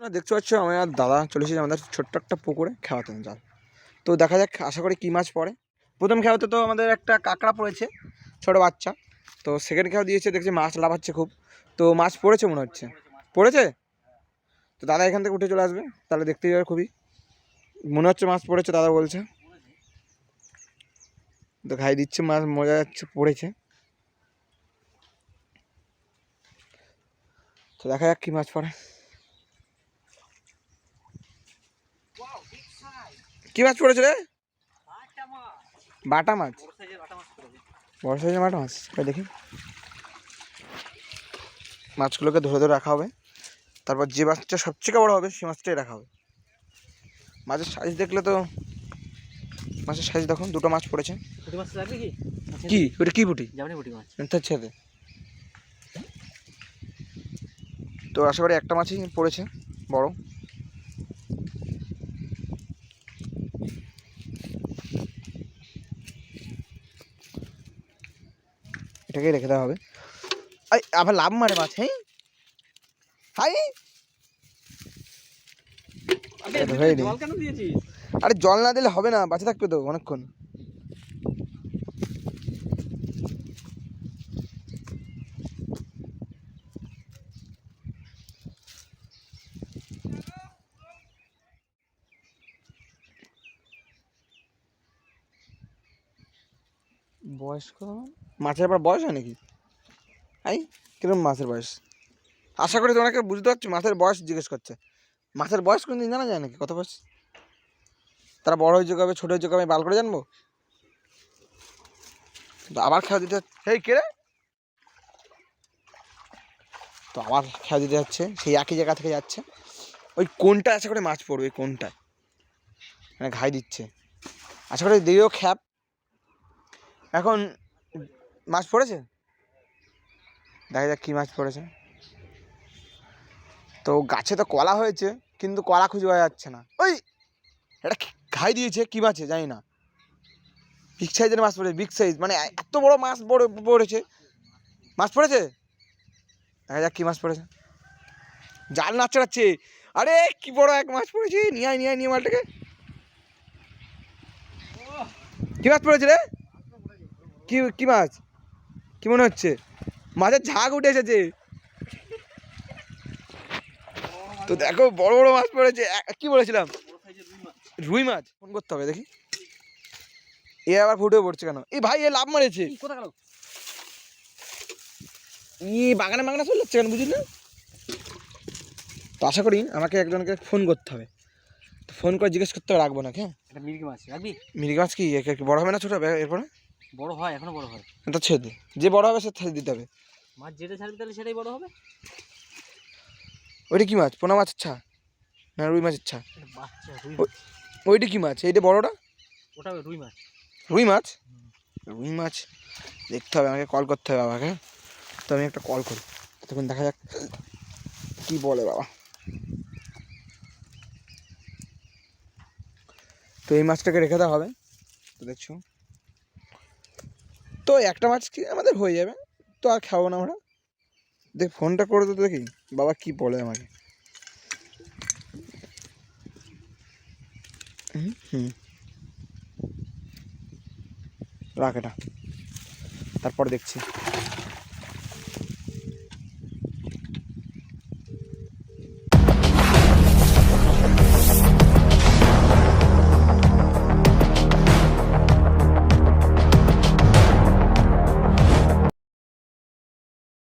না দেখতে পাচ্ছ আমার দাদা চলে এসেছে আমাদের ছোট্ট একটা পুকুরে খাওয়াতেন জাল। তো দেখা যাক আশা করি কী মাছ পড়ে। প্রথম খাওয়াতে তো আমাদের একটা কাঁকড়া পড়েছে, ছোটো বাচ্চা। তো সেকেন্ড খাওয়া দিয়েছে, দেখছি মাছ লাফাচ্ছে খুব। তো মাছ পড়েছে মনে হচ্ছে, পড়েছে। তো দাদা এখান থেকে উঠে চলে আসবে, তাহলে দেখতে যাবে খুবই মনে হচ্ছে মাছ পড়েছে, দাদা বলছে। তো খাই দিচ্ছে মাছ, মজা যাচ্ছে, পড়েছে। তো দেখা যাক কী মাছ পড়ে। কি মাছ পড়েছে রে? বাটা মাছ, বড় সাইজের বাটা মাছ। দেখি মাছগুলোকে ধরে ধরে রাখা হবে, তারপর যে মাছটা সবচেয়ে বড় হবে সেই মাছটাই রাখা হবে। মাছের সাইজ দেখলে তো, মাছের সাইজ দেখো, দুটো মাছ পড়েছে। কি ওটা? কি পুঁটি? তার ছেদে। তো আশা করি একটা মাছই পড়েছে বড়। এটাকেই রেখে দেওয়া হবে। আবার লাভ মারে মাছ। হ্যাঁ হাই, আরে জল না দিলে হবে না, বাঁচে থাকবে তো অনেকক্ষণ। বয়স্ক মাছের আবার বয়স হয় নাকি? আই কিরকম মাছের বয়স? আশা করি তোমাকে বুঝতে পারছো, মাছের বয়স জিজ্ঞেস করছে। মাছের বয়স কোনদিন জানা যায় নাকি কত বয়স? তারা বড় হয়েছে কবে, ছোটো হয়েছে কবে, বাল করে জানবো? তো আবার খেয়া দিতে, এই কে রে? তো আবার খেয়া দিতে যাচ্ছে, সেই একই জায়গা থেকে যাচ্ছে। ওই কোনটা আশা করে মাছ পড়বে, ওই কোনটায় মানে ঘাই দিচ্ছে। আশা করি দিয়েও খ্যাপ। এখন মাছ পড়েছে, দেখা যাক কী মাছ পড়েছে। তো গাছে তো কলা হয়েছে, কিন্তু কলা খুঁজে পাওয়া যাচ্ছে না। ওই এটা ঘাই দিয়েছে, কী মাছে জানি না। বিগ সাইজের মাছ পড়েছে, বিগ সাইজ, মানে এত বড় মাছ পড়েছে। মাছ পড়েছে, দেখা যাক কী মাছ পড়েছে। জাল নাচড়াচ্ছে। আরে কি বড় এক মাছ পড়েছে, নিয়ে আয় নিয়ে আয়, নিয়ে মালটাকে। কী মাছ পড়েছে রে? কি মাছ? কি মনে হচ্ছে? মাছের ঝাঁক উঠে এসেছে। তো দেখো বড় বড় মাছ পড়েছে। কি বলেছিলাম? রুই মাছ। ফোন করতে হবে দেখি। এ আবার ফুটে পড়ছে কেন? এই ভাই এ লাভ মারেছে। বাগানে বাগানে চলে যাচ্ছে কেন, বুঝলি না? তো আশা করি আমাকে একজনকে ফোন করতে হবে। তো ফোন করে জিজ্ঞেস করতে হবে, রাখবো না। হ্যাঁ, এটা মির্গি মাছ রাখবি। মির্গি মাছ কি বড় হবে না ছোট হবে? এরপরে বড় হয়, এখনো বড় হয়। এটা ছেদে, যে বড় হবে সে ছেড়ে দিতে হবে। মাছ যেটা ছাড়বি তাহলে সেটাই বড় হবে। ওইটা কি মাছ? পোনা মাছ ইচ্ছা না রুই মাছ ইচ্ছা? ওইটা কি মাছ? এইটা বড়টা? ওটা রুই মাছ। রুই মাছ? রুই মাছ দেখতে হবে, আমাকে কল করতে হবে বাবাকে। তো আমি একটা কল করি, তখন দেখা যাক কি বলে বাবা। তো এই মাছটাকে রেখে দেওয়া হবে। তো দেখছো, তো একটা মাছ কি আমাদের হয়ে যাবে, তো আর খাবো না আমরা। দেখ ফোনটা করে তো দেখি বাবা কি বলে আমাকে। রাখ এটা, তারপরে দেখছি।